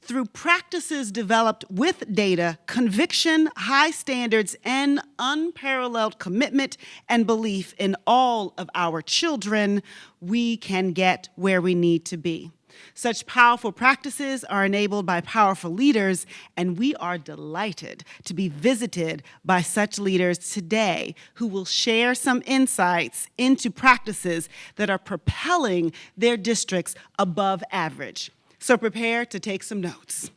through practices developed with data, conviction, high standards, and unparalleled commitment and belief in all of our children, we can get where we need to be. Such powerful practices are enabled by powerful leaders, and we are delighted to be visited by such leaders today who will share some insights into practices that are propelling their districts above average. So prepare to take some notes.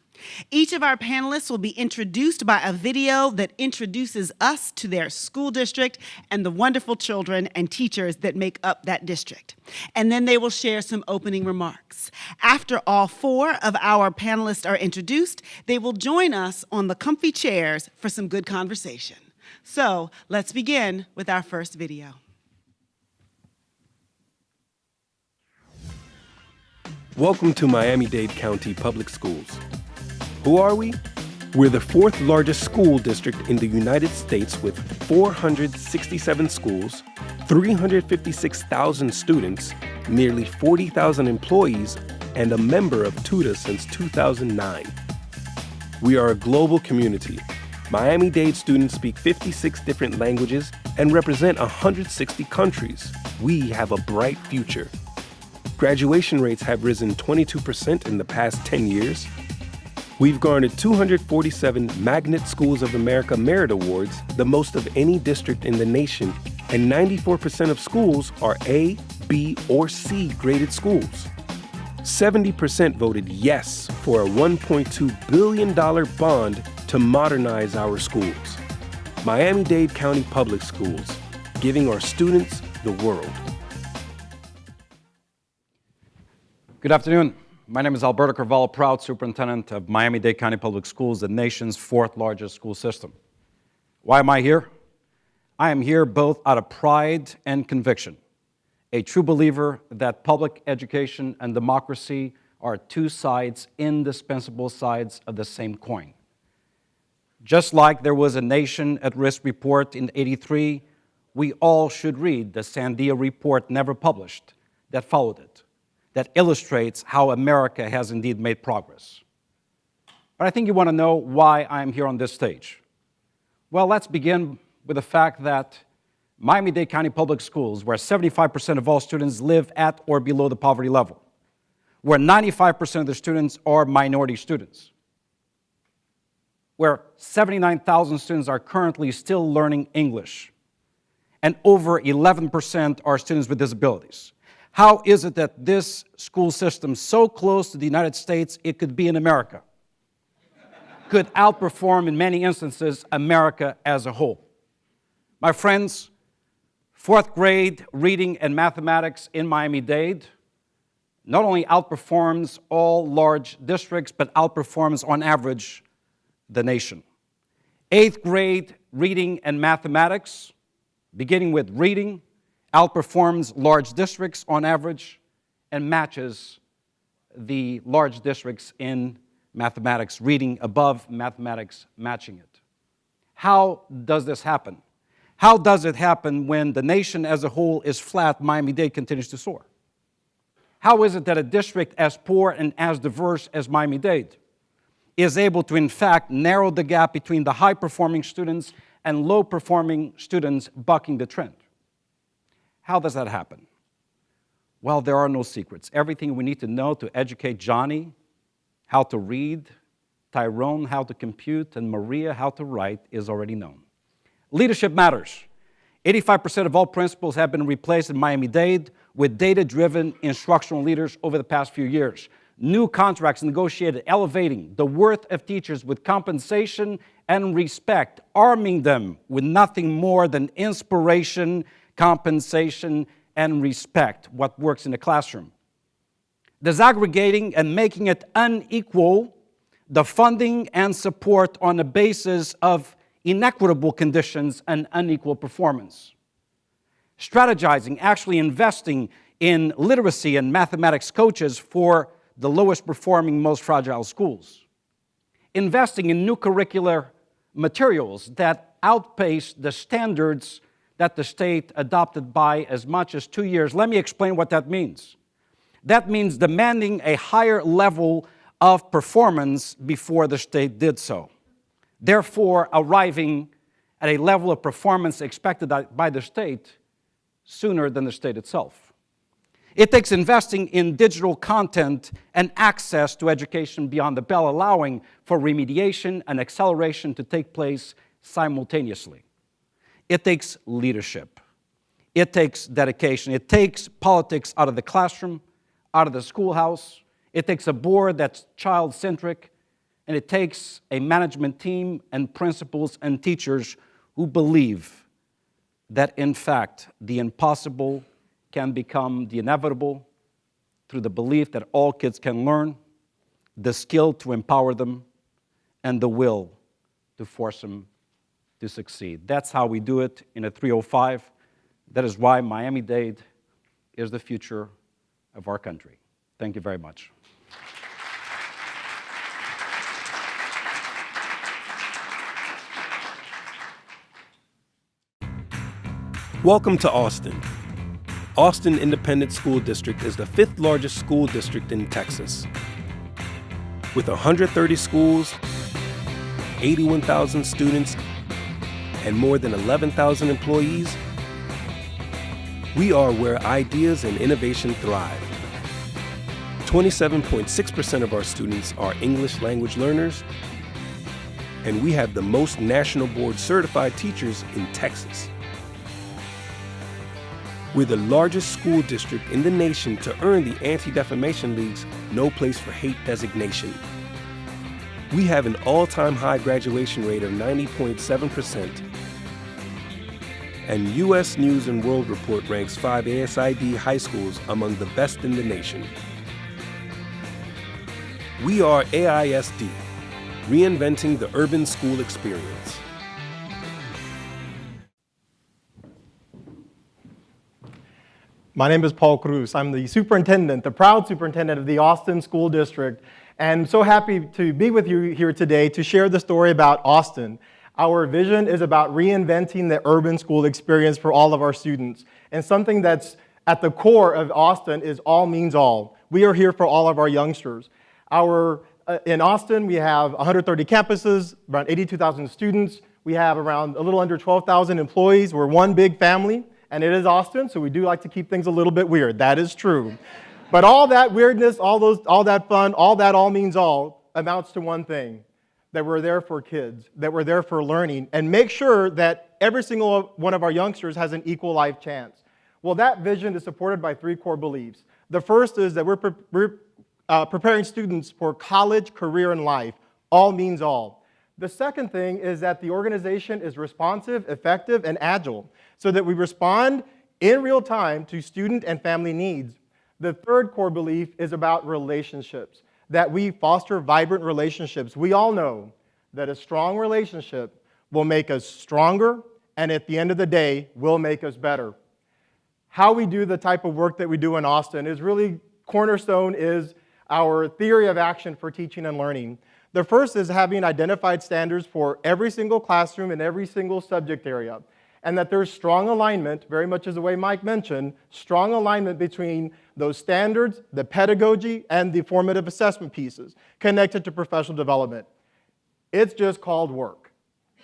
Each of our panelists will be introduced by a video that introduces us to their school district and the wonderful children and teachers that make up that district. And then they will share some opening remarks. After all four of our panelists are introduced, they will join us on the comfy chairs for some good conversation. So let's begin with our first video. Welcome to Miami-Dade County Public Schools. Who are we? We're the fourth largest school district in the United States with 467 schools, 356,000 students, nearly 40,000 employees, and a member of TUDA since 2009. We are a global community. Miami-Dade students speak 56 different languages and represent 160 countries. We have a bright future. Graduation rates have risen 22% in the past 10 years. We've garnered 247 Magnet Schools of America Merit Awards, the most of any district in the nation, and 94% of schools are A, B, or C graded schools. 70% voted yes for a $1.2 billion bond to modernize our schools. Miami-Dade County Public Schools, giving our students the world. Good afternoon. My name is Alberto Carvalho, proud superintendent of Miami-Dade County Public Schools, the nation's fourth largest school system. Why am I here? I am here both out of pride and conviction, a true believer that public education and democracy are two sides, indispensable sides of the same coin. Just like there was a Nation at Risk report in '83, we all should read the Sandia report, never published, that followed it, that illustrates how America has indeed made progress. But I think you want to know why I'm here on this stage. Well, let's begin with the fact that Miami-Dade County Public Schools, where 75% of all students live at or below the poverty level, where 95% of the students are minority students, where 79,000 students are currently still learning English, and over 11% are students with disabilities. How is it that this school system, so close to the United States it could be in America, could outperform in many instances America as a whole? My friends, fourth grade reading and mathematics in Miami-Dade not only outperforms all large districts, but outperforms on average the nation. Eighth grade reading and mathematics, beginning with reading, outperforms large districts on average and matches the large districts in mathematics, reading above, mathematics matching it. How does this happen? How does it happen when the nation as a whole is flat, Miami-Dade continues to soar? How is it that a district as poor and as diverse as Miami-Dade is able to, in fact, narrow the gap between the high-performing students and low-performing students bucking the trend? How does that happen? Well, there are no secrets. Everything we need to know to educate Johnny how to read, Tyrone how to compute, and Maria how to write is already known. Leadership matters. 85% of all principals have been replaced in Miami-Dade with data-driven instructional leaders over the past few years. New contracts negotiated, elevating the worth of teachers with compensation and respect, arming them with nothing more than inspiration, compensation, and respect, what works in the classroom. Disaggregating and making it unequal, the funding and support on the basis of inequitable conditions and unequal performance. Strategizing, actually investing in literacy and mathematics coaches for the lowest performing, most fragile schools. Investing in new curricular materials that outpace the standards that the state adopted by as much as 2 years. Let me explain what that means. That means demanding a higher level of performance before the state did so, therefore arriving at a level of performance expected by the state sooner than the state itself. It takes investing in digital content and access to education beyond the bell, allowing for remediation and acceleration to take place simultaneously. It takes leadership. It takes dedication. It takes politics out of the classroom, out of the schoolhouse. It takes a board that's child-centric, and it takes a management team and principals and teachers who believe that, in fact, the impossible can become the inevitable through the belief that all kids can learn, the skill to empower them, and the will to force them to succeed. That's how we do it in a 305. That is why Miami-Dade is the future of our country. Thank you very much. Welcome to Austin. Austin Independent School District is the 5th largest school district in Texas. With 130 schools, 81,000 students, and more than 11,000 employees, we are where ideas and innovation thrive. 27.6% of our students are English language learners, and we have the most national board certified teachers in Texas. We're the largest school district in the nation to earn the Anti-Defamation League's No Place for Hate designation. We have an all-time high graduation rate of 90.7%, and U.S. News & World Report ranks 5 ASID high schools among the best in the nation. We are AISD, reinventing the urban school experience. My name is Paul Cruz. I'm the superintendent, the proud superintendent of the Austin School District, and so happy to be with you here today to share the story about Austin. Our vision is about reinventing the urban school experience for all of our students. And something that's at the core of Austin is all means all. We are here for all of our youngsters. In Austin, we have 130 campuses, around 82,000 students. We have around a little under 12,000 employees. We're one big family. And it is Austin, so we do like to keep things a little bit weird. That is true. But all that weirdness, all that fun, all that all means all amounts to one thing, that we're there for kids, that we're there for learning, and make sure that every single one of our youngsters has an equal life chance. Well, that vision is supported by 3 core beliefs. The first is that we're preparing students for college, career, and life. All means all. The second thing is that the organization is responsive, effective, and agile, so that we respond in real time to student and family needs. The third core belief is about relationships, that we foster vibrant relationships. We all know that a strong relationship will make us stronger, and at the end of the day, will make us better. How we do the type of work that we do in Austin is really, cornerstone is our theory of action for teaching and learning. The first is having identified standards for every single classroom and every single subject area, and that there's strong alignment, very much as the way Mike mentioned, strong alignment between those standards, the pedagogy, and the formative assessment pieces connected to professional development. It's just called work.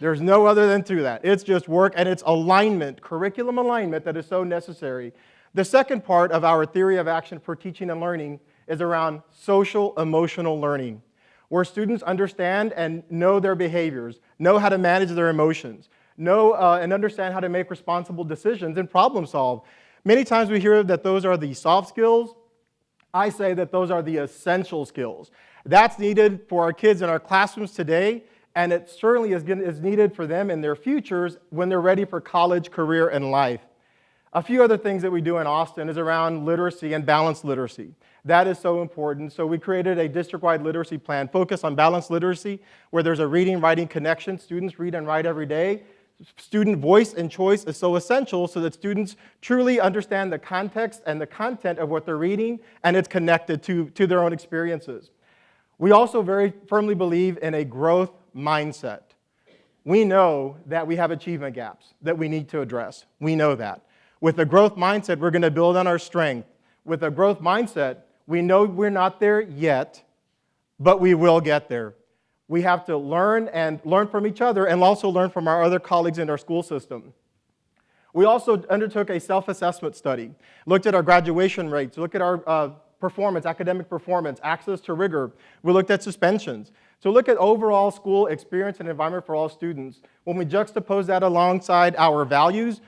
There's no other than to that. It's just work, and it's alignment, curriculum alignment that is so necessary. The second part of our theory of action for teaching and learning is around social emotional learning, where students understand and know their behaviors, know how to manage their emotions, know and understand how to make responsible decisions and problem solve. Many times we hear that those are the soft skills. I say that those are the essential skills. That's needed for our kids in our classrooms today, and it certainly is needed for them in their futures when they're ready for college, career, and life. A few other things that we do in Austin is around literacy and balanced literacy. That is so important. So we created a district-wide literacy plan focused on balanced literacy, where there's a reading-writing connection. Students read and write every day. Student voice and choice is so essential so that students truly understand the context and the content of what they're reading, and it's connected to their own experiences. We also very firmly believe in a growth mindset. We know that we have achievement gaps that we need to address. We know that. With a growth mindset, we're going to build on our strength. With a growth mindset, we know we're not there yet, but we will get there. We have to learn and learn from each other and also learn from our other colleagues in our school system. We also undertook a self-assessment study, looked at our graduation rates, looked at our performance, academic performance, access to rigor. We looked at suspensions. So look at overall school experience and environment for all students. When we juxtapose that alongside our values,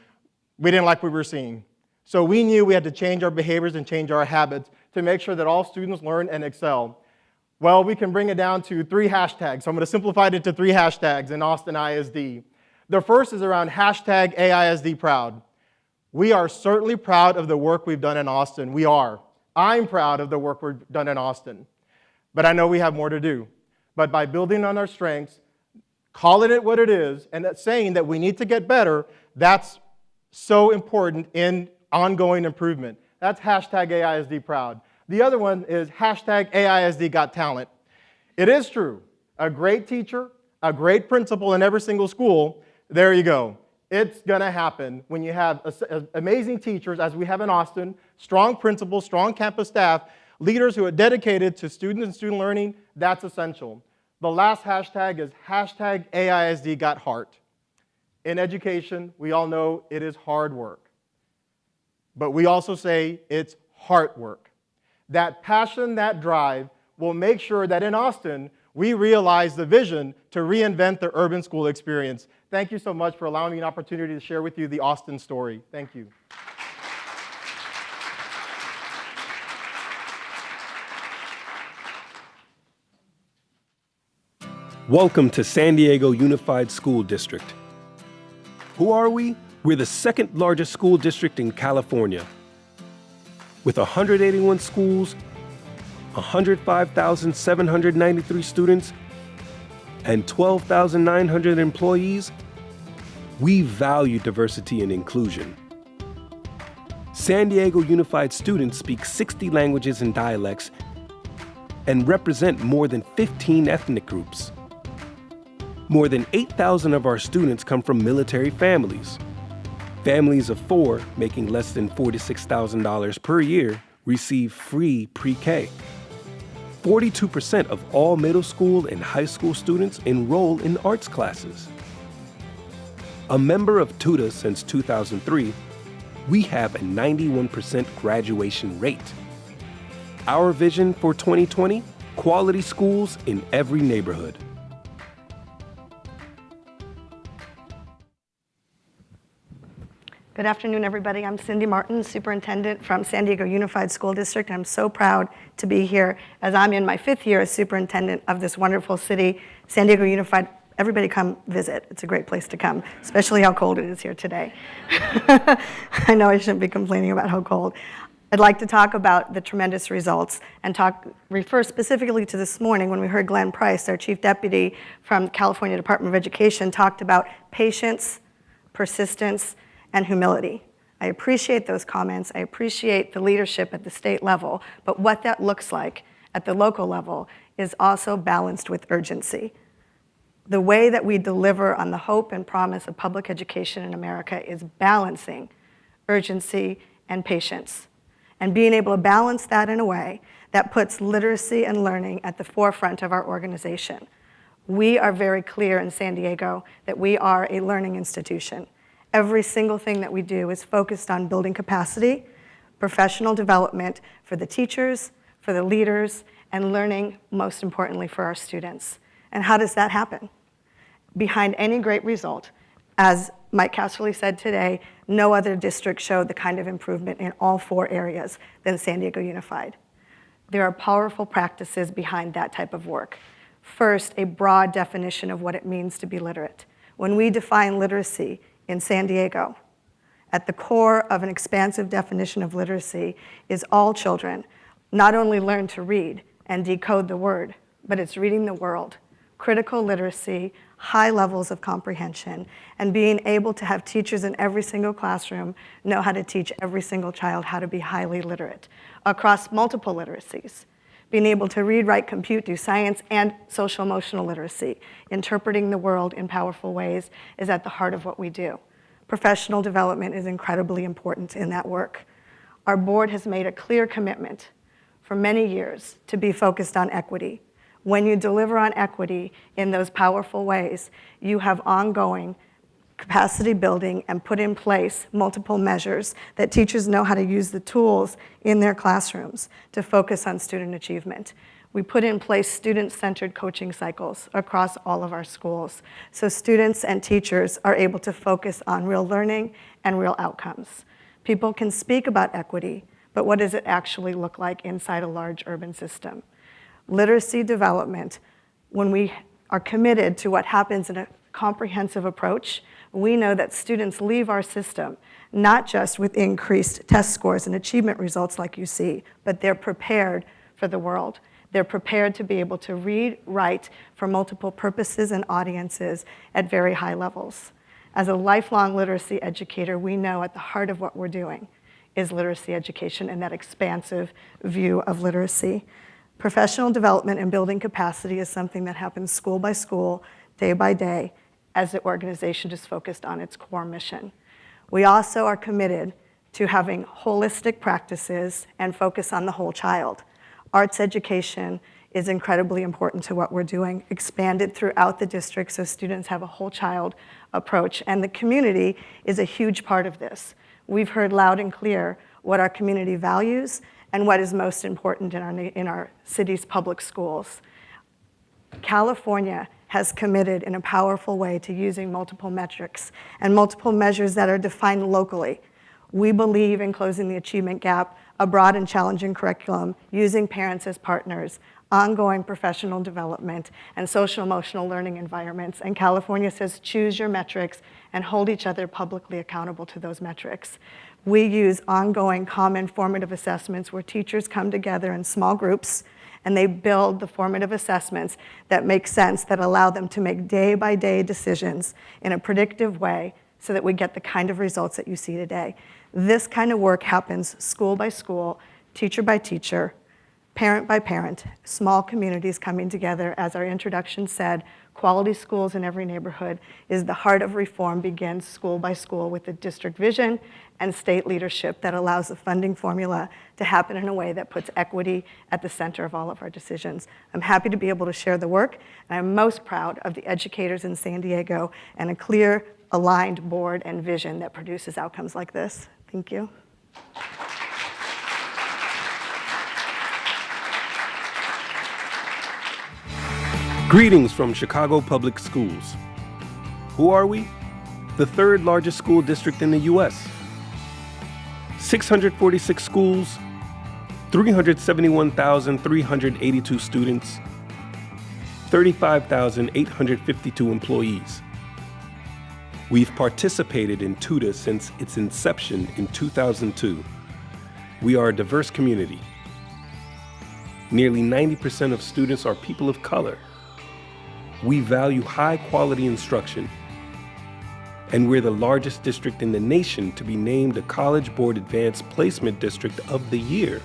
we didn't like what we were seeing. So we knew we had to change our behaviors and change our habits to make sure that all students learn and excel. Well, we can bring it down to 3 hashtags. So I'm going to simplify it into 3 hashtags in Austin ISD. The first is around hashtag AISD proud. We are certainly proud of the work we've done in Austin. We are. I'm proud of the work we've done in Austin. But I know we have more to do. But by building on our strengths, calling it what it is, and saying that we need to get better, that's so important in ongoing improvement. That's hashtag AISD proud. The other one is hashtag AISD got talent. It is true. A great teacher, a great principal in every single school, there you go. It's going to happen when you have amazing teachers, as we have in Austin, strong principals, strong campus staff, leaders who are dedicated to students and student learning. That's essential. The last hashtag is hashtag AISD got heart. In education, we all know it is hard work. But we also say it's heart work. That passion, that drive will make sure that in Austin, we realize the vision to reinvent the urban school experience. Thank you so much for allowing me an opportunity to share with you the Austin story. Thank you. Welcome to San Diego Unified School District. Who are we? We're the second largest school district in California. With 181 schools, 105,793 students, and 12,900 employees, we value diversity and inclusion. San Diego Unified students speak 60 languages and dialects and represent more than 15 ethnic groups. More than 8,000 of our students come from military families. Families of 4 making less than $46,000 per year receive free pre-K. 42% of all middle school and high school students enroll in arts classes. A member of TUDA since 2003, we have a 91% graduation rate. Our vision for 2020, quality schools in every neighborhood. Good afternoon, everybody. I'm Cindy Martin, superintendent from San Diego Unified School District, and I'm so proud to be here as I'm in my 5th year as superintendent of this wonderful city, San Diego Unified. Everybody come visit. It's a great place to come, especially how cold it is here today. I know I shouldn't be complaining about how cold. I'd like to talk about the tremendous results and refer specifically to this morning when we heard Glenn Price, our chief deputy from the California Department of Education, talked about patience, persistence, and humility. I appreciate those comments. I appreciate the leadership at the state level, but what that looks like at the local level is also balanced with urgency. The way that we deliver on the hope and promise of public education in America is balancing urgency and patience, and being able to balance that in a way that puts literacy and learning at the forefront of our organization. We are very clear in San Diego that we are a learning institution. Every single thing that we do is focused on building capacity, professional development for the teachers, for the leaders, and learning, most importantly, for our students. And how does that happen? Behind any great result, as Mike Casserly said today, no other district showed the kind of improvement in all 4 areas than San Diego Unified. There are powerful practices behind that type of work. First, a broad definition of what it means to be literate. When we define literacy in San Diego, at the core of an expansive definition of literacy is all children not only learn to read and decode the word, but it's reading the world, critical literacy, high levels of comprehension, and being able to have teachers in every single classroom know how to teach every single child how to be highly literate across multiple literacies. Being able to read, write, compute, do science, and social emotional literacy, interpreting the world in powerful ways, is at the heart of what we do. Professional development is incredibly important in that work. Our board has made a clear commitment for many years to be focused on equity. When you deliver on equity in those powerful ways, you have ongoing capacity building and put in place multiple measures that teachers know how to use the tools in their classrooms to focus on student achievement. We put in place student-centered coaching cycles across all of our schools, so students and teachers are able to focus on real learning and real outcomes. People can speak about equity, but what does it actually look like inside a large urban system? Literacy development, when we are committed to what happens in a comprehensive approach, we know that students leave our system not just with increased test scores and achievement results like you see, but they're prepared for the world. They're prepared to be able to read, write for multiple purposes and audiences at very high levels. As a lifelong literacy educator, we know at the heart of what we're doing is literacy education and that expansive view of literacy. Professional development and building capacity is something that happens school by school, day by day, as the organization is focused on its core mission. We also are committed to having holistic practices and focus on the whole child. Arts education is incredibly important to what we're doing, expanded throughout the district so students have a whole child approach, and the community is a huge part of this. We've heard loud and clear what our community values and what is most important in our city's public schools. California has committed in a powerful way to using multiple metrics and multiple measures that are defined locally. We believe in closing the achievement gap, a broad and challenging curriculum, using parents as partners, ongoing professional development, and social-emotional learning environments. And California says, choose your metrics and hold each other publicly accountable to those metrics. We use ongoing common formative assessments where teachers come together in small groups and they build the formative assessments that make sense, that allow them to make day-by-day decisions in a predictive way so that we get the kind of results that you see today. This kind of work happens school by school, teacher by teacher, parent by parent, small communities coming together. As our introduction said, quality schools in every neighborhood is the heart of reform, begins school by school with the district vision and state leadership that allows the funding formula to happen in a way that puts equity at the center of all of our decisions. I'm happy to be able to share the work, and I'm most proud of the educators in San Diego and a clear, aligned board and vision that produces outcomes like this. Thank you. Greetings from Chicago Public Schools. Who are we? The third largest school district in the U.S. 646 schools, 371,382 students, 35,852 employees. We've participated in TUDA since its inception in 2002. We are a diverse community. Nearly 90% of students are people of color. We value high-quality instruction, and we're the largest district in the nation to be named a College Board Advanced Placement District of the Year.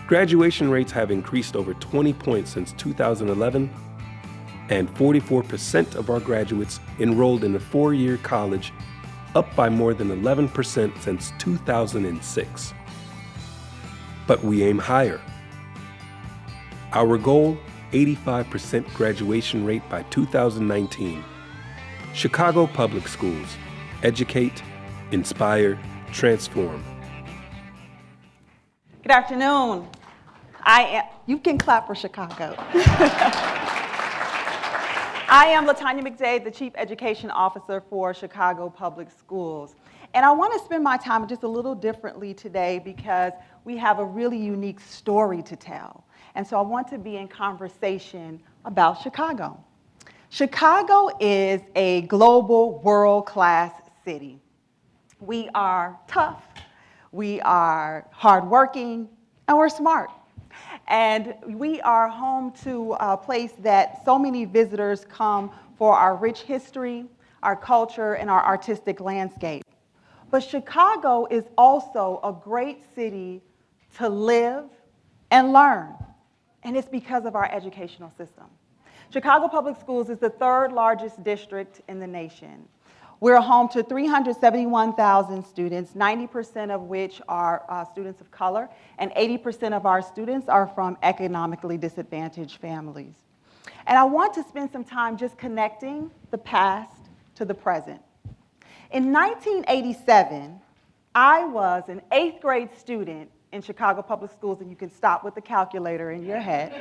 Graduation rates have increased over 20 points since 2011, and 44% of our graduates enrolled in a four-year college, up by more than 11% since 2006. But we aim higher. Our goal, 85% graduation rate by 2019. Chicago Public Schools. Educate, inspire, transform. Good afternoon. You can clap for Chicago. I am LaTanya McDade, the Chief Education Officer for Chicago Public Schools. And I want to spend my time just a little differently today because we have a really unique story to tell. And so I want to be in conversation about Chicago. Chicago is a global, world-class city. We are tough, we are hardworking, and we're smart. And we are home to a place that so many visitors come for our rich history, our culture, and our artistic landscape. But Chicago is also a great city to live and learn, and it's because of our educational system. Chicago Public Schools is the third largest district in the nation. We're home to 371,000 students, 90% of which are students of color, and 80% of our students are from economically disadvantaged families. And I want to spend some time just connecting the past to the present. In 1987, I was an 8th grade student in Chicago Public Schools, and you can stop with the calculator in your head.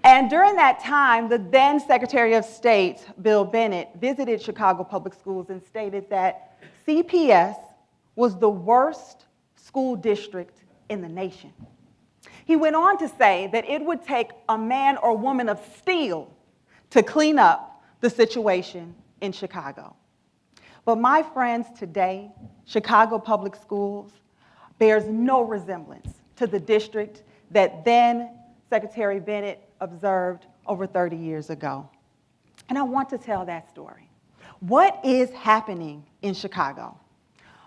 And during that time, the then Secretary of State, Bill Bennett, visited Chicago Public Schools and stated that CPS was the worst school district in the nation. He went on to say that it would take a man or woman of steel to clean up the situation in Chicago. But my friends, today, Chicago Public Schools bears no resemblance to the district that then Secretary Bennett observed over 30 years ago. And I want to tell that story. What is happening in Chicago?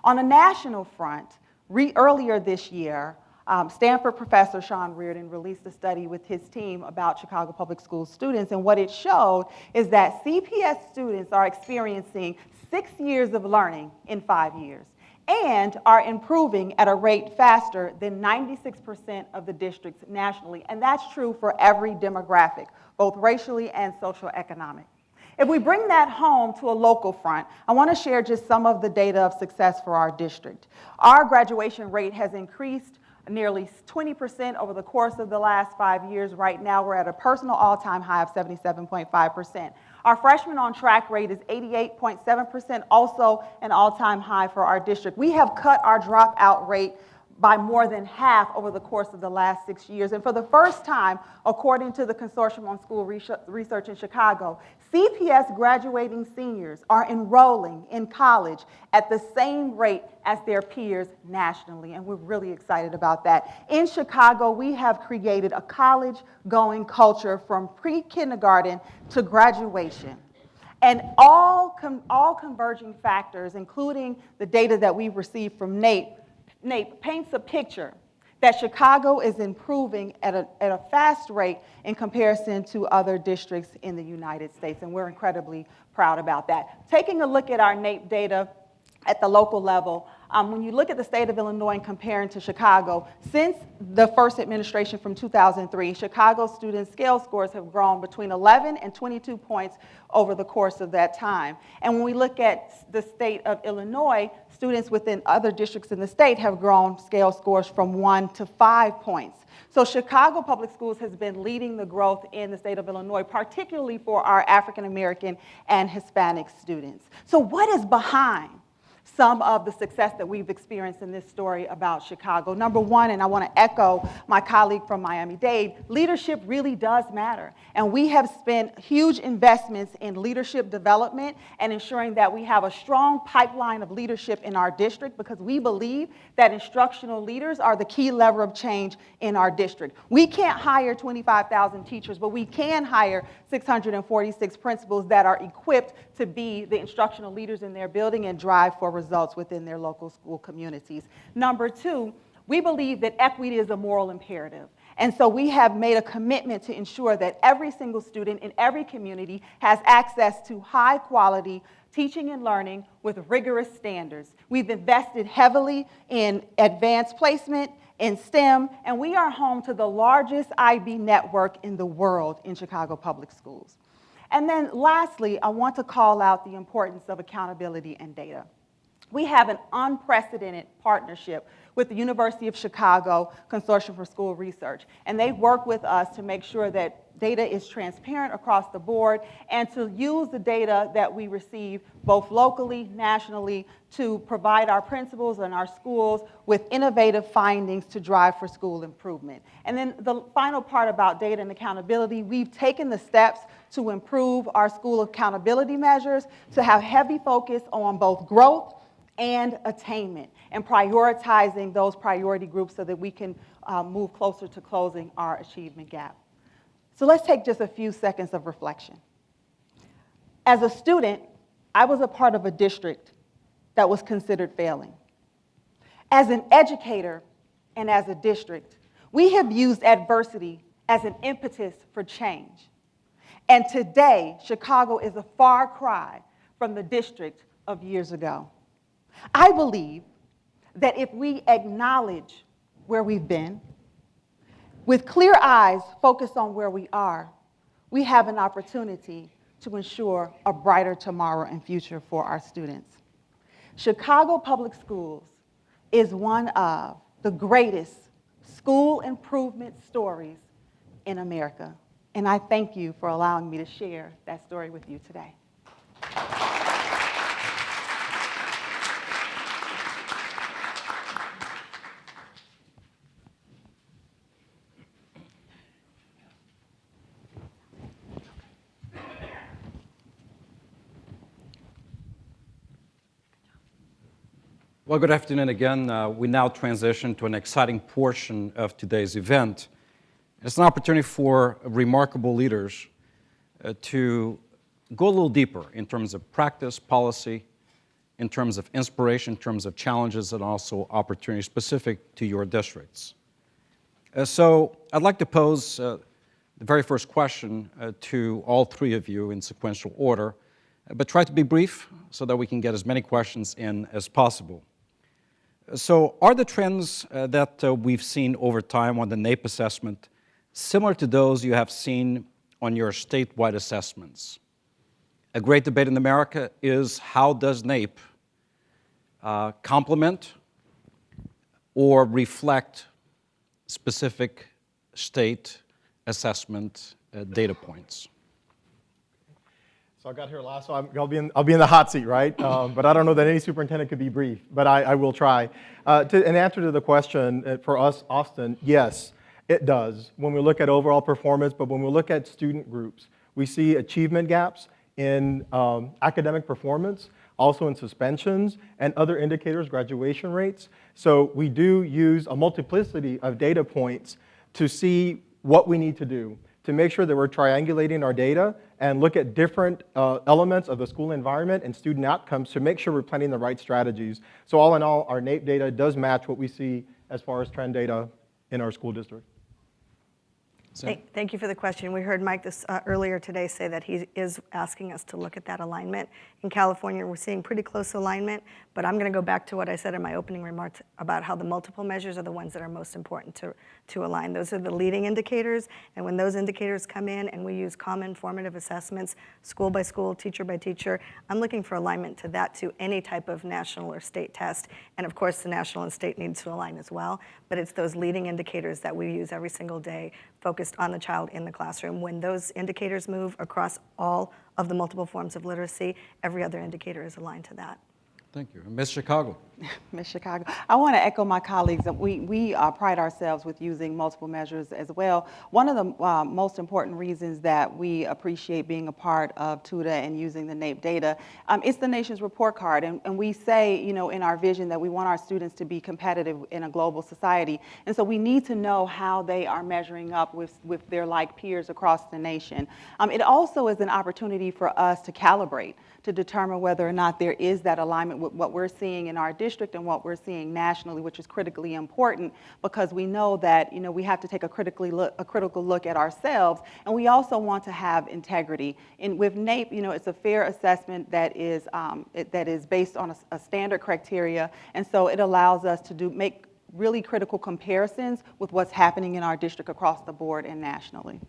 On a national front, earlier this year, Stanford professor Sean Reardon released a study with his team about Chicago Public Schools students, and what it showed is that CPS students are experiencing 6 years of learning in 5 years and are improving at a rate faster than 96% of the districts nationally, and that's true for every demographic, both racially and socioeconomic. If we bring that home to a local front, I want to share just some of the data of success for our district. Our graduation rate has increased nearly 20% over the course of the last 5 years. Right now, we're at a personal all-time high of 77.5%. Our freshman on track rate is 88.7%, also an all-time high for our district. We have cut our dropout rate by more than half over the course of the last 6 years. And for the first time, according to the Consortium on School Research in Chicago, CPS graduating seniors are enrolling in college at the same rate as their peers nationally, and we're really excited about that. In Chicago, we have created a college-going culture from pre-kindergarten to graduation. And all converging factors, including the data that we've received from NAEP, paints a picture that Chicago is improving at a fast rate in comparison to other districts in the United States, and we're incredibly proud about that. Taking a look at our NAEP data at the local level, when you look at the state of Illinois and comparing to Chicago, since the first administration from 2003, Chicago students' scale scores have grown between 11 and 22 points over the course of that time. And when we look at the state of Illinois, students within other districts in the state have grown scale scores from 1 to 5 points. So Chicago Public Schools has been leading the growth in the state of Illinois, particularly for our African American and Hispanic students. So what is behind some of the success that we've experienced in this story about Chicago? Number one, and I want to echo my colleague from Miami-Dade, leadership really does matter. And we have spent huge investments in leadership development and ensuring that we have a strong pipeline of leadership in our district, because we believe that instructional leaders are the key lever of change in our district. We can't hire 25,000 teachers, but we can hire 646 principals that are equipped to be the instructional leaders in their building and drive for results within their local school communities. Number two, we believe that equity is a moral imperative. And so we have made a commitment to ensure that every single student in every community has access to high quality teaching and learning with rigorous standards. We've invested heavily in advanced placement, in STEM, and we are home to the largest IB network in the world in Chicago Public Schools. And then lastly, I want to call out the importance of accountability and data. We have an unprecedented partnership with the University of Chicago Consortium for School Research, and they work with us to make sure that data is transparent across the board and to use the data that we receive both locally, nationally, to provide our principals and our schools with innovative findings to drive for school improvement. And then the final part about data and accountability, we've taken the steps to improve our school accountability measures, to have heavy focus on both growth and attainment, and prioritizing those priority groups so that we can move closer to closing our achievement gap. So let's take just a few seconds of reflection. As a student, I was a part of a district that was considered failing. As an educator and as a district, we have used adversity as an impetus for change. And today, Chicago is a far cry from the district of years ago. I believe that if we acknowledge where we've been, with clear eyes focused on where we are, we have an opportunity to ensure a brighter tomorrow and future for our students. Chicago Public Schools is one of the greatest school improvement stories in America. And I thank you for allowing me to share that story with you today. Well, good afternoon again. We now transition to an exciting portion of today's event. It's an opportunity for remarkable leaders to go a little deeper in terms of practice, policy, in terms of inspiration, in terms of challenges, and also opportunities specific to your districts. So I'd like to pose the very first question to all three of you in sequential order, but try to be brief so that we can get as many questions in as possible. So are the trends that we've seen over time on the NAEP assessment similar to those you have seen on your statewide assessments? A great debate in America is, how does NAEP complement or reflect specific state assessment data points? So I got here last, so I'll be in the hot seat, right? But I don't know that any superintendent could be brief, but I will try. In answer to the question, for us, Austin, yes, it does. When we look at overall performance, but when we look at student groups, we see achievement gaps in academic performance, also in suspensions, and other indicators, graduation rates. So we do use a multiplicity of data points to see what we need to do to make sure that we're triangulating our data and look at different elements of the school environment and student outcomes to make sure we're planning the right strategies. So all in all, our NAEP data does match what we see as far as trend data in our school district. Thank you for the question. We heard Mike earlier today say that he is asking us to look at that alignment. In California, we're seeing pretty close alignment, but I'm going to go back to what I said in my opening remarks about how the multiple measures are the ones that are most important to align. Those are the leading indicators, and when those indicators come in and we use common formative assessments, school by school, teacher by teacher, I'm looking for alignment to that, to any type of national or state test. And of course, the national and state needs to align as well, but it's those leading indicators that we use every single day, focused on the child in the classroom. When those indicators move across all of the multiple forms of literacy, every other indicator is aligned to that. Thank you. Ms. Chicago. Ms. Chicago, I want to echo my colleagues that we pride ourselves with using multiple measures as well. One of the most important reasons that we appreciate being a part of TUDA and using the NAEP data, it's the nation's report card. And we say, you know, in our vision that we want our students to be competitive in a global society. And so we need to know how they are measuring up with their like peers across the nation. It also is an opportunity for us to calibrate, to determine whether or not there is that alignment with what we're seeing in our district and what we're seeing nationally, which is critically important, because we know that, you know, we have to take a critical look at ourselves, and we also want to have integrity. And with NAEP, you know, it's a fair assessment that is based on a standard criteria, and so it allows us to make really critical comparisons with what's happening in our district across the board and nationally.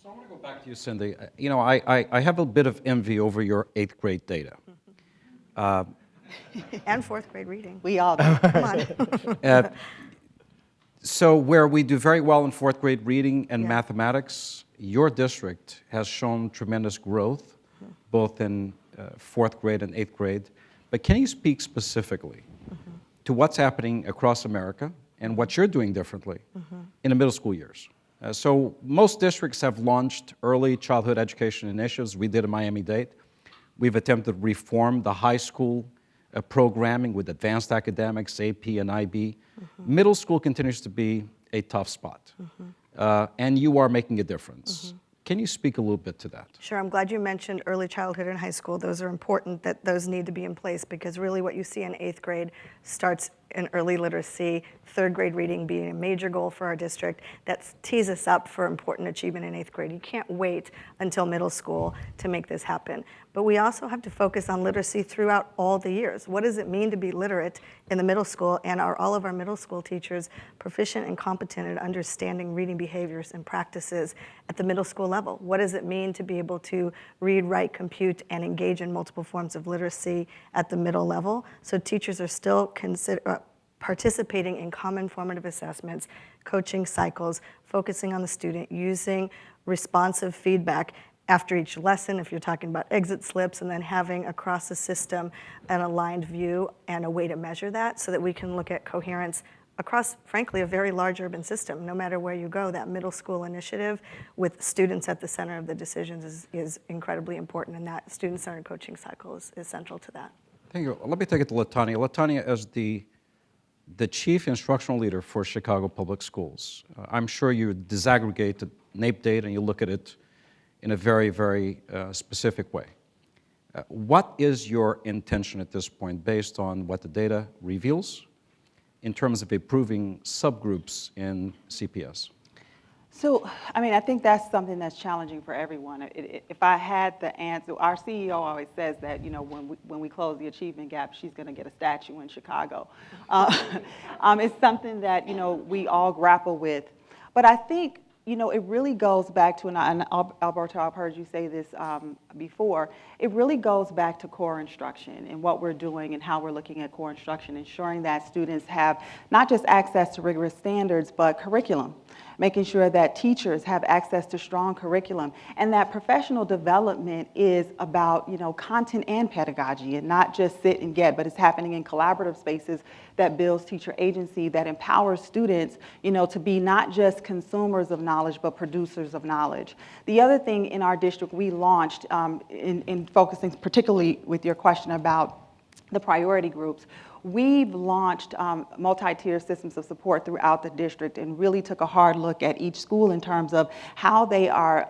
So I want to go back to you, Cindy. You know, I have a bit of envy over your 8th grade data. And 4th grade reading. We all do. Come on. So where we do very well in 4th grade reading and Yeah. mathematics, your district has shown tremendous growth, both in 4th grade and 8th grade. But can you speak specifically to what's happening across America and what you're doing differently in the middle school years? So most districts have launched early childhood education initiatives. We did a MIAMI-DADE. We've attempted to reform the high school programming with advanced academics, AP and IB. Middle school continues to be a tough spot. And you are making a difference. Can you speak a little bit to that? Sure, I'm glad you mentioned early childhood and high school. Those are important, that those need to be in place, because really what you see in 8th grade starts in early literacy, third grade reading being a major goal for our district that tees us up for important achievement in 8th grade. You can't wait until middle school to make this happen. But we also have to focus on literacy throughout all the years. What does it mean to be literate in the middle school, and are all of our middle school teachers proficient and competent at understanding reading behaviors and practices at the middle school level? What does it mean to be able to read, write, compute, and engage in multiple forms of literacy at the middle level? So teachers are still participating in common formative assessments, coaching cycles, focusing on the student, using responsive feedback after each lesson, if you're talking about exit slips, and then having across the system an aligned view and a way to measure that so that we can look at coherence across, frankly, a very large urban system. No matter where you go, that middle school initiative with students at the center of the decisions is incredibly important, and that student-centered coaching cycle is central to that. Thank you. Let me take it to Latanya. Latanya, as the chief instructional leader for Chicago Public Schools, I'm sure you disaggregate the NAEP data and you look at it in a very, very specific way. What is your intention at this point based on what the data reveals in terms of improving subgroups in CPS? So, I mean, I think that's something that's challenging for everyone. If I had the answer, our CEO always says that, you know, when we close the achievement gap, she's going to get a statue in Chicago. It's something that, you know, we all grapple with. But I think, you know, it really goes back to, and Alberto, I've heard you say this before, it really goes back to core instruction and what we're doing and how we're looking at core instruction, ensuring that students have not just access to rigorous standards, but curriculum, making sure that teachers have access to strong curriculum, and that professional development is about, you know, content and pedagogy, and not just sit and get, but it's happening in collaborative spaces that builds teacher agency, that empowers students, you know, to be not just consumers of knowledge, but producers of knowledge. The other thing in our district we launched in focusing particularly with your question about the priority groups, we've launched multi-tier systems of support throughout the district and really took a hard look at each school in terms of how they are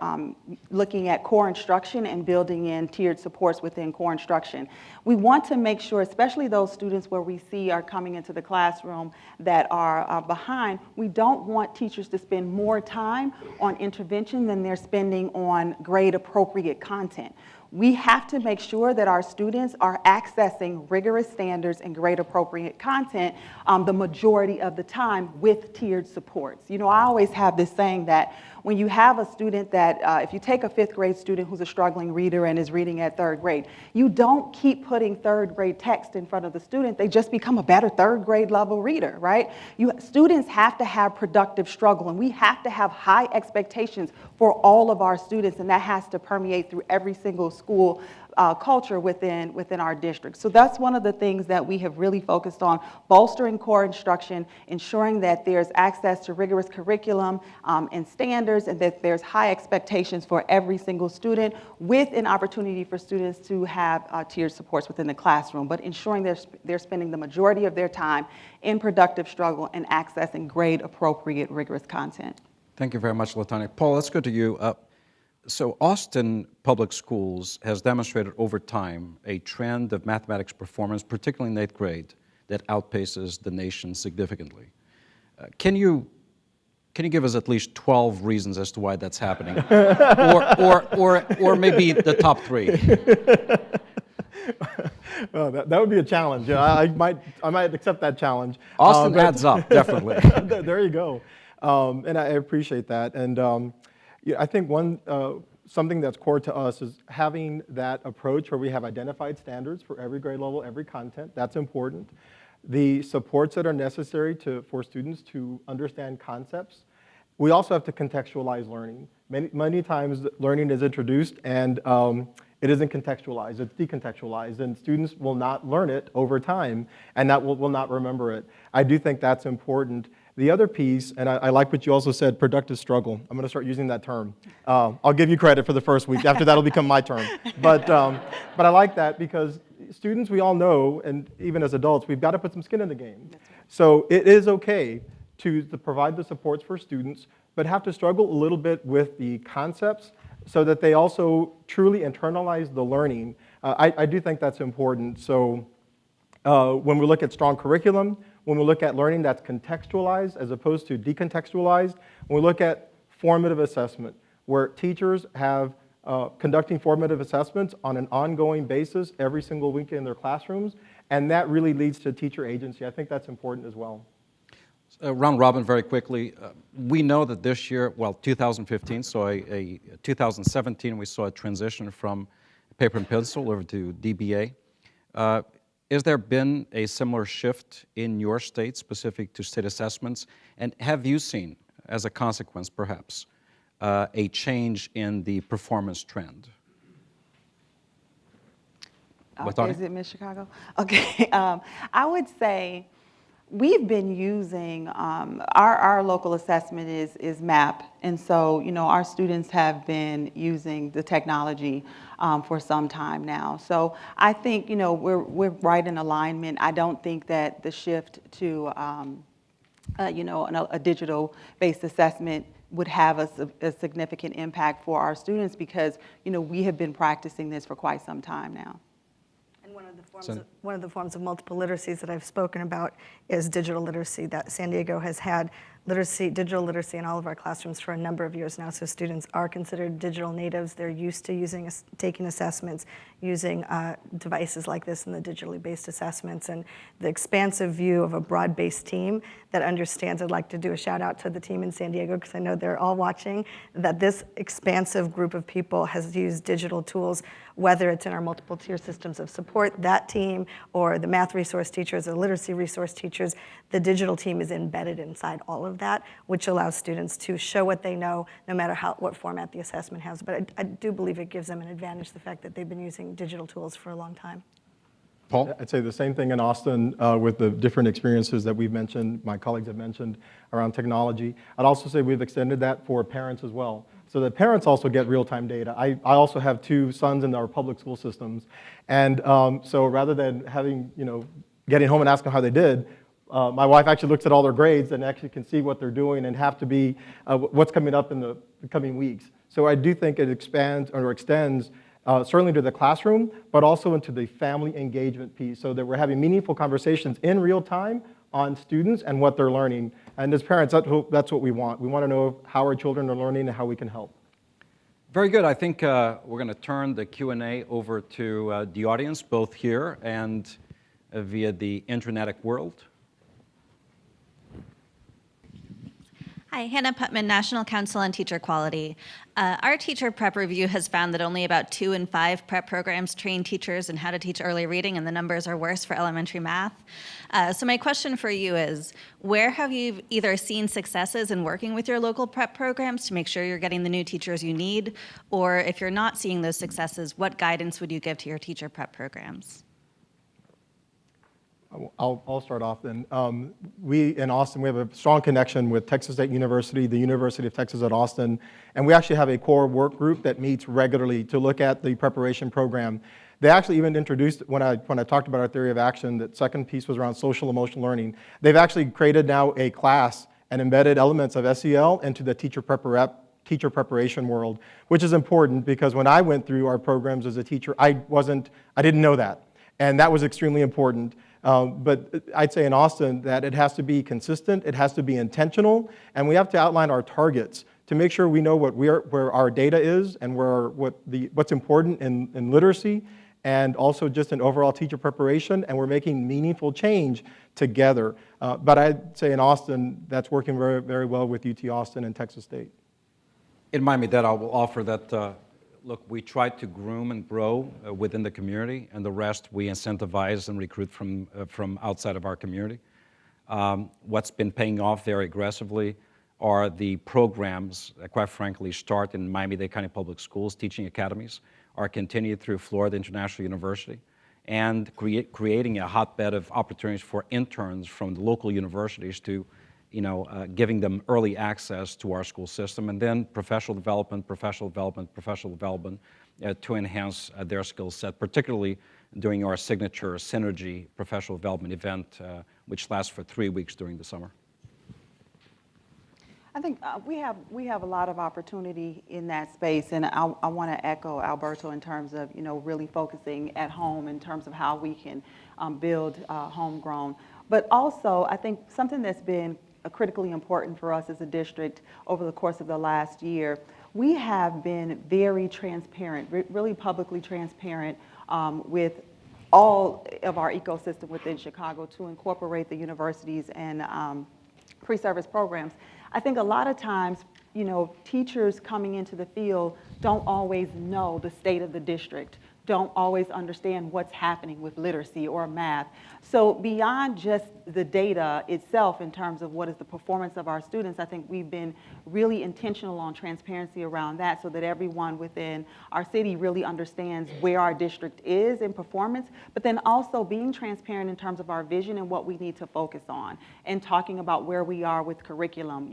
looking at core instruction and building in tiered supports within core instruction. We want to make sure, especially those students where we see are coming into the classroom that are behind, we don't want teachers to spend more time on intervention than they're spending on grade appropriate content. We have to make sure that our students are accessing rigorous standards and grade appropriate content the majority of the time with tiered supports. You know, I always have this saying that when you have a student that, if you take a 5th grade student who's a struggling reader and is reading at 3rd grade, you don't keep putting 3rd grade text in front of the student. They just become a better 3rd grade level reader, right? Students have to have productive struggle, and we have to have high expectations for all of our students, and that has to permeate through every single school culture within our district. So that's one of the things that we have really focused on, bolstering core instruction, ensuring that there's access to rigorous curriculum and standards, and that there's high expectations for every single student, with an opportunity for students to have tiered supports within the classroom, but ensuring they're spending the majority of their time in productive struggle and accessing grade appropriate rigorous content. Thank you very much, Latanya. Paul, let's go to you. So Austin Public Schools has demonstrated over time a trend of mathematics performance, particularly in 8th grade, that outpaces the nation significantly. Can you give us at least 12 reasons as to why that's happening, or maybe the top 3? Well, that would be a challenge. I might accept that challenge. Austin adds up, definitely. There you go, and I appreciate that. And yeah, I think something that's core to us is having that approach where we have identified standards for every grade level, every content. That's important. The supports that are necessary for students to understand concepts. We also have to contextualize learning. Many times learning is introduced and it isn't contextualized, it's decontextualized, and students will not learn it over time, and that will not remember it. I do think that's important. The other piece, and I like what you also said, productive struggle. I'm going to start using that term. I'll give you credit for the first week. After that, it'll become my term. But I like that because students, we all know, and even as adults, we've got to put some skin in the game. So it is okay to provide the supports for students, but have to struggle a little bit with the concepts so that they also truly internalize the learning. I do think that's important. So when we look at strong curriculum, when we look at learning that's contextualized as opposed to decontextualized, when we look at formative assessment, where teachers have conducting formative assessments on an ongoing basis every single week in their classrooms, and that really leads to teacher agency. I think that's important as well. Round robin very quickly. We know that this year, well, 2015, so 2017, we saw a transition from paper and pencil over to DBA. Has there been a similar shift in your state specific to state assessments? And have you seen, as a consequence perhaps, a change in the performance trend? Okay, is it Miss Chicago? Okay, I would say we've been using, our local assessment is MAP, and so, you know, our students have been using the technology for some time now. So I think, you know, we're right in alignment. I don't think that the shift to, you know, a digital-based assessment would have a significant impact for our students because, you know, we have been practicing this for quite some time now. One of the forms of multiple literacies that I've spoken about is digital literacy, that San Diego has had digital literacy in all of our classrooms for a number of years now. So students are considered digital natives. They're used to taking assessments, using devices like this in the digitally based assessments. And the expansive view of a broad-based team that understands, I'd like to do a shout out to the team in San Diego because I know they're all watching, that this expansive group of people has used digital tools, whether it's in our multiple tier systems of support, that team, or the math resource teachers, or literacy resource teachers. The digital team is embedded inside all of that, which allows students to show what they know, no matter what format the assessment has. But I do believe it gives them an advantage, the fact that they've been using digital tools for a long time. Paul? I'd say the same thing in Austin with the different experiences that we've mentioned, my colleagues have mentioned around technology. I'd also say we've extended that for parents as well, so that parents also get real-time data. I also have 2 sons in our public school systems, and so rather than having, you know, getting home and asking how they did, my wife actually looks at all their grades and actually can see what they're doing and have to be what's coming up in the coming weeks. So I do think it expands or extends certainly to the classroom, but also into the family engagement piece, so that we're having meaningful conversations in real time on students and what they're learning. And as parents, that's what we want. We want to know how our children are learning and how we can help. Very good. I think we're going to turn the Q&A over to the audience, both here and via the internetic world. Hi, Hannah Putman, National Council on Teacher Quality. Our teacher prep review has found that only about 2 in 5 prep programs train teachers in how to teach early reading, and the numbers are worse for elementary math. So my question for you is, where have you either seen successes in working with your local prep programs to make sure you're getting the new teachers you need, or if you're not seeing those successes, what guidance would you give to your teacher prep programs? I'll start off then. We in Austin, we have a strong connection with Texas State University, the University of Texas at Austin, and we actually have a core work group that meets regularly to look at the preparation program. They actually even introduced, when I talked about our theory of action, that second piece was around social emotional learning. They've actually created now a class and embedded elements of SEL into the teacher preparation world, which is important because when I went through our programs as a teacher, I didn't know that, and that was extremely important. But I'd say in Austin that it has to be consistent, it has to be intentional, and we have to outline our targets to make sure we know where our data is and what's important in literacy and also just in overall teacher preparation, and we're making meaningful change together. But I'd say in Austin, that's working very, very well with UT Austin and Texas State. In MIAMI-DADE, I will offer that look, we try to groom and grow within the community, and the rest we incentivize and recruit from outside of our community. What's been paying off very aggressively are the programs that, quite frankly, start in Miami-Dade County Public Schools, teaching academies, are continued through Florida International University, and creating a hotbed of opportunities for interns from the local universities to, giving them early access to our school system, and then professional development to enhance their skill set, particularly during our signature Synergy professional development event, which lasts for 3 weeks during the summer. I think we have a lot of opportunity in that space, and I want to echo Alberto in terms of really focusing at home in terms of how we can build homegrown. But also, I think something that's been critically important for us as a district over the course of the last year, we have been very transparent, really publicly transparent with all of our ecosystem within Chicago to incorporate the universities and pre-service programs. I think a lot of times, teachers coming into the field don't always know the state of the district, don't always understand what's happening with literacy or math. So beyond just the data itself in terms of what is the performance of our students, I think we've been really intentional on transparency around that so that everyone within our city really understands where our district is in performance, but then also being transparent in terms of our vision and what we need to focus on, and talking about where we are with curriculum,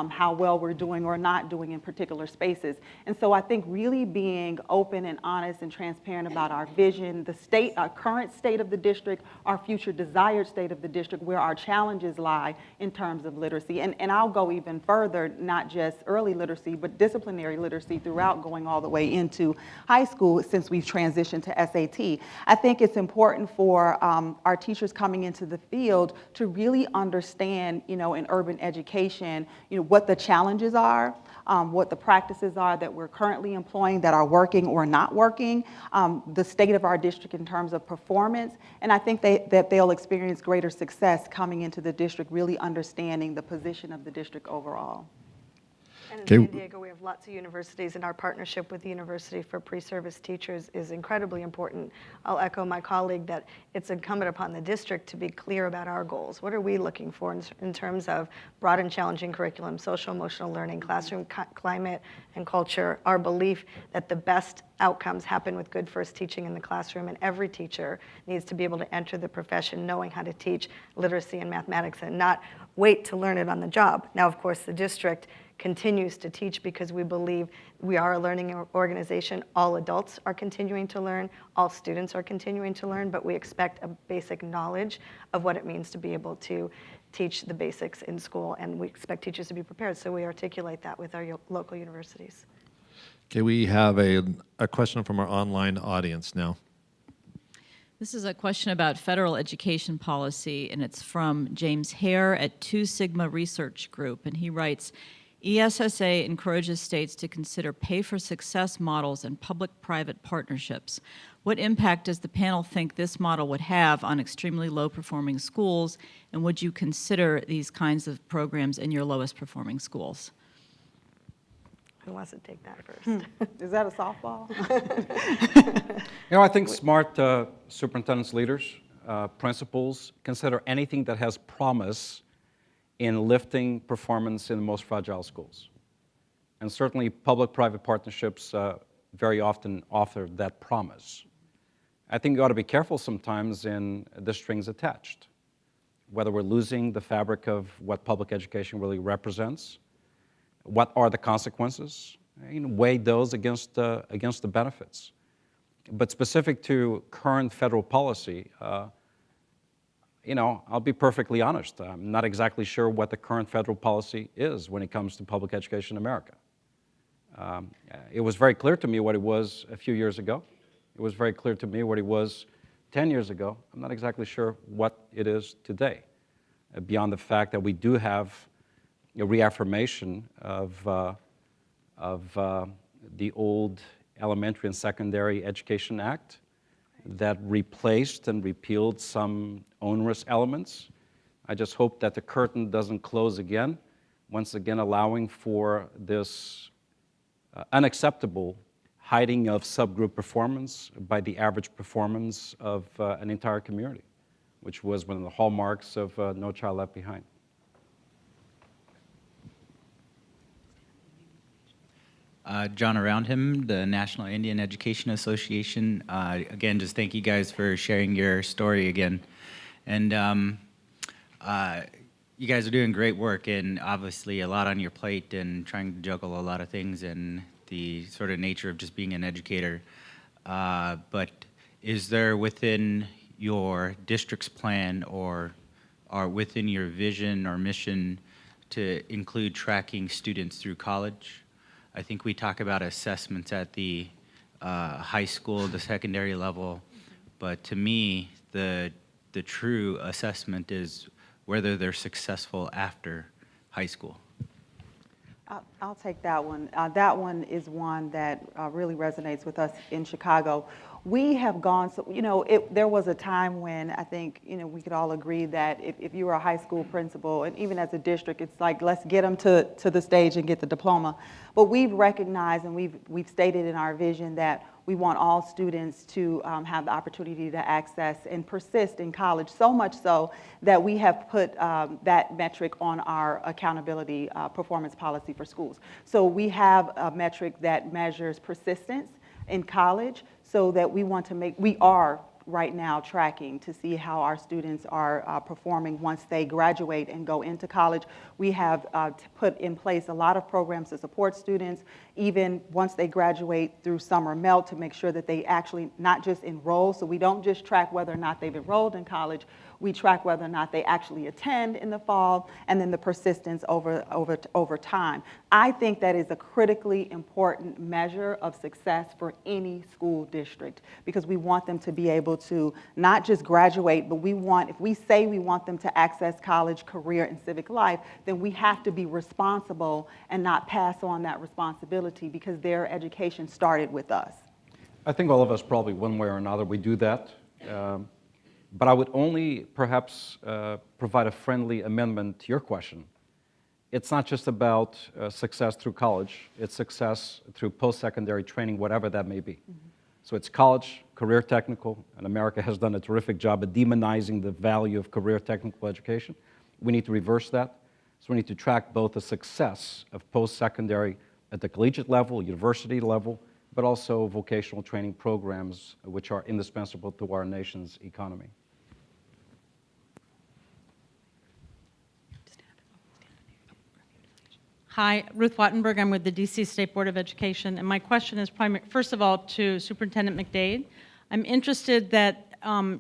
how well we're doing or not doing in particular spaces. And so I think really being open and honest and transparent about our vision, the state, our current state of the district, our future desired state of the district, where our challenges lie in terms of literacy. And I'll go even further, not just early literacy, but disciplinary literacy throughout, going all the way into high school since we've transitioned to SAT. I think it's important for our teachers coming into the field to really understand, in urban education, what the challenges are, what the practices are that we're currently employing that are working or not working, the state of our district in terms of performance. And I think that they'll experience greater success coming into the district, really understanding the position of the district overall. And in San Diego, we have lots of universities, and our partnership with the University for Pre-Service Teachers is incredibly important. I'll echo my colleague that it's incumbent upon the district to be clear about our goals. What are we looking for in terms of broad and challenging curriculum, social emotional learning, classroom climate and culture, our belief that the best outcomes happen with good first teaching in the classroom, and every teacher needs to be able to enter the profession knowing how to teach literacy and mathematics and not wait to learn it on the job. Now, of course, the district continues to teach because we believe we are a learning organization. All adults are continuing to learn, all students are continuing to learn, but we expect a basic knowledge of what it means to be able to teach the basics in school, and we expect teachers to be prepared, so we articulate that with our local universities. Okay, we have a question from our online audience now. This is a question about federal education policy, and it's from James Hare at 2 Sigma Research Group, and he writes, ESSA encourages states to consider pay-for-success models and public-private partnerships. What impact does the panel think this model would have on extremely low-performing schools, and would you consider these kinds of programs in your lowest-performing schools? Who wants to take that first? Is that a softball? I think smart superintendents, leaders, principals consider anything that has promise in lifting performance in the most fragile schools. And certainly public-private partnerships very often offer that promise. I think you ought to be careful sometimes in the strings attached, whether we're losing the fabric of what public education really represents, what are the consequences, weigh those against the benefits. But specific to current federal policy, I'll be perfectly honest. I'm not exactly sure what the current federal policy is when it comes to public education in America. It was very clear to me what it was a few years ago. It was very clear to me what it was 10 years ago. I'm not exactly sure what it is today, beyond the fact that we do have a reaffirmation of the old Elementary and Secondary Education Act that replaced and repealed some onerous elements. I just hope that the curtain doesn't close again, once again allowing for this unacceptable hiding of subgroup performance by the average performance of an entire community, which was one of the hallmarks of No Child Left Behind. John Around Him, the National Indian Education Association. Again, just thank you guys for sharing your story again. And you guys are doing great work, and obviously a lot on your plate and trying to juggle a lot of things and the sort of nature of just being an educator. But is there within your district's plan or within your vision or mission to include tracking students through college? I think we talk about assessments at the high school, the secondary level, but to me, the the true assessment is whether they're successful after high school? I'll take that one. That one is one that really resonates with us in Chicago. We have gone, so, there was a time when I think, we could all agree that if you were a high school principal, and even as a district, it's like, let's get them to the stage and get the diploma. But we've recognized and we've stated in our vision that we want all students to have the opportunity to access and persist in college, so much so that we have put that metric on our accountability performance policy for schools. So we have a metric that measures persistence in college, so that we are right now tracking to see how our students are performing once they graduate and go into college. We have put in place a lot of programs to support students, even once they graduate through summer melt, to make sure that they actually not just enroll. So we don't just track whether or not they've enrolled in college, we track whether or not they actually attend in the fall, and then the persistence over time. I think that is a critically important measure of success for any school district, because we want them to be able to not just graduate, but if we say we want them to access college, career, and civic life, then we have to be responsible and not pass on that responsibility, because their education started with us. I think all of us probably one way or another we do that. But I would only perhaps provide a friendly amendment to your question. It's not just about success through college, it's success through post-secondary training, whatever that may be. Mm-hmm. So it's college, career technical, and America has done a terrific job at demonizing the value of career technical education. We need to reverse that. So we need to track both the success of post-secondary at the collegiate level, university level, but also vocational training programs, which are indispensable to our nation's economy. Hi, Ruth Wattenberg. I'm with the DC State Board of Education, and my question is first of all to Superintendent McDade. I'm interested that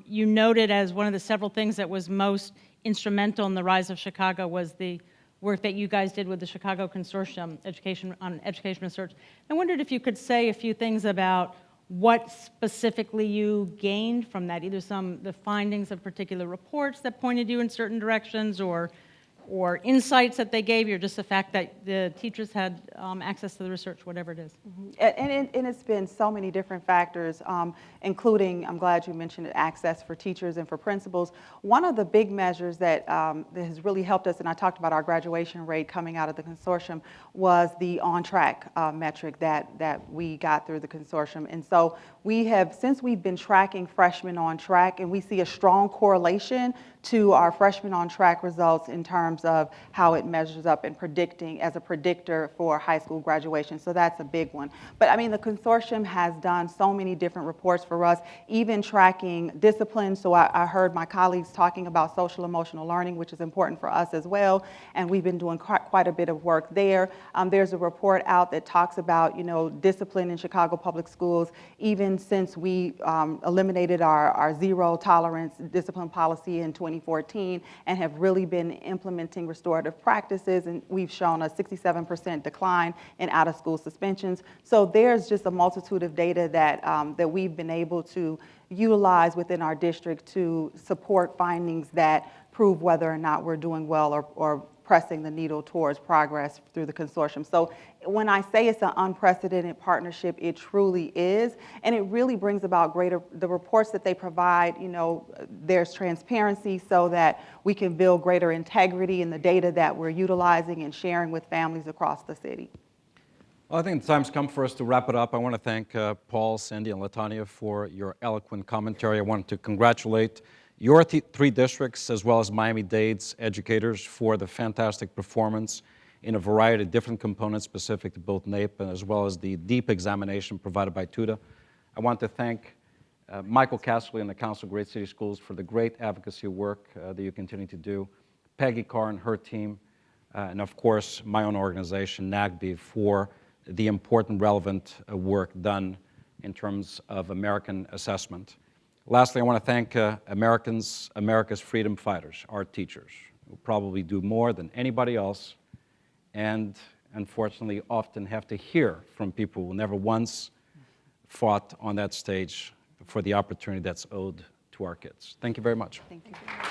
you noted as one of the several things that was most instrumental in the rise of Chicago was the work that you guys did with the Chicago Consortium on education research. I wondered if you could say a few things about what specifically you gained from that, either the findings of particular reports that pointed you in certain directions, or insights that they gave you, or just the fact that the teachers had access to the research, whatever it is. Mm-hmm. And it's been so many different factors, including, I'm glad you mentioned access for teachers and for principals. One of the big measures that has really helped us, and I talked about our graduation rate coming out of the consortium, was the on-track metric that we got through the consortium. And so since we've been tracking freshmen on track, and we see a strong correlation to our freshmen on track results in terms of how it measures up and predicting as a predictor for high school graduation. So that's a big one. But I mean, the consortium has done so many different reports for us, even tracking discipline. So I heard my colleagues talking about social emotional learning, which is important for us as well. And we've been doing quite a bit of work there. There's a report out that talks about, discipline in Chicago public schools, even since we eliminated our zero tolerance discipline policy in 2014 and have really been implementing restorative practices, and we've shown a 67% decline in out-of-school suspensions. So there's just a multitude of data that we've been able to utilize within our district to support findings that prove whether or not we're doing well or pressing the needle towards progress through the consortium. So when I say it's an unprecedented partnership, it truly is, and it really brings about the reports that they provide, there's transparency so that we can build greater integrity in the data that we're utilizing and sharing with families across the city. Well, I think the time's come for us to wrap it up. I want to thank Paul, Sandy, and Latanya for your eloquent commentary. I want to congratulate your three districts, as well as Miami-Dade's educators, for the fantastic performance in a variety of different components specific to both NAEP, as well as the deep examination provided by TUDA. I want to thank Michael Casserly and the Council of Great City Schools for the great advocacy work that you continue to do, Peggy Carr and her team, and of course, my own organization, NAGB, for the important, relevant work done in terms of American assessment. Lastly, I want to thank America's freedom fighters, our teachers, who probably do more than anybody else, and unfortunately often have to hear from people who never once fought on that stage for the opportunity that's owed to our kids. Thank you very much. Thank you.